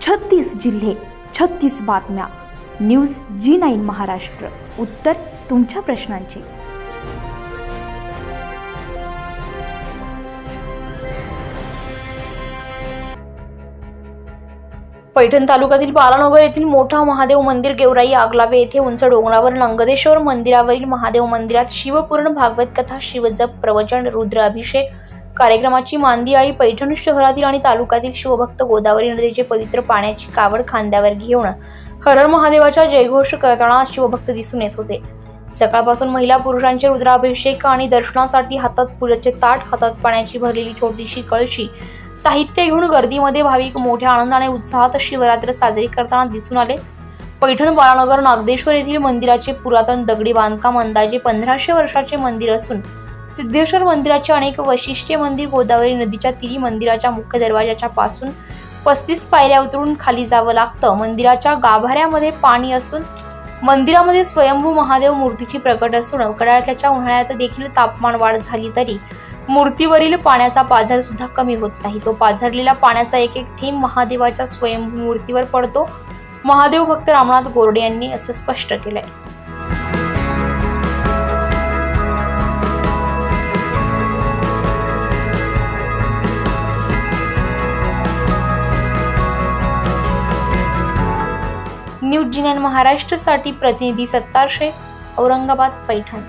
36 जिल्हे, 36 बातम्या. News G9 Maharashtra. उत्तर तुमच्या प्रश्नांची. पैठण तालुक्यातील बालानगर येथील मोठा महादेव मंदिर गेवराई आगलावे येथे उंच डोंगरावर नंगदेश्वर मंदिरावरील महादेव मंदिरात शिवपुराण, भागवत कथा, शिवजप, प्रवचन, रुद्र अभिषेक कार्यक्रमाची मांदी आई. पैठण शहरातील आणि तालुक्यातील शिवभक्त गोदावरी नदीचे पवित्र पाण्याची कावड खांद्यावर घेऊन हर हर महादेवाचा जयघोष करताना शिवभक्त दिसून येत होते. सकाळपासून महिला पुरुषांचे रुद्राभिषेक आणि दर्शनासाठी हातात पूजेचे ताट, हातात पाण्याची भरलेली छोटीशी कळशी साहित्य घेऊन गर्दीमध्ये भाविक मोठ्या आनंदाने उत्साहात शिवरात्र साजरी करताना दिसून आले. पैठण बालानगर नागदेश्वर येथील मंदिराचे पुरातन दगडी बांधकाम अंदाजे 1500 वर्षाचे मंदिर असून सिद्धेश्वर मंदिराचे अनेक वैशिष्ट्ये. मंदिर गोदावरी नदीच्या तीरी. मंदिराच्या मुख्य दरवाजाच्या पासून 35 पायऱ्या उतरून खाली जावं लागतं. मंदिराच्या गाभाऱ्यामध्ये पाणी असून मंदिरामध्ये स्वयंभू महादेव मूर्तीची प्रकट असून कडाक्याच्या उन्हाळ्यात देखील तापमान वाढ झाली तरी मूर्तीवरील पाण्याचा पाझर सुद्धा कमी होत नाही. तो पाझरलेला पाण्याचा एक एक थेंब महादेवाच्या स्वयंभू मूर्तीवर पडतो. महादेव भक्त रामनाथ गोरडे यांनी असं स्पष्ट केलंय. न्यूज G9 महाराष्ट्र साठी प्रतिनिधी सत्तार शेख, औरंगाबाद, पैठण.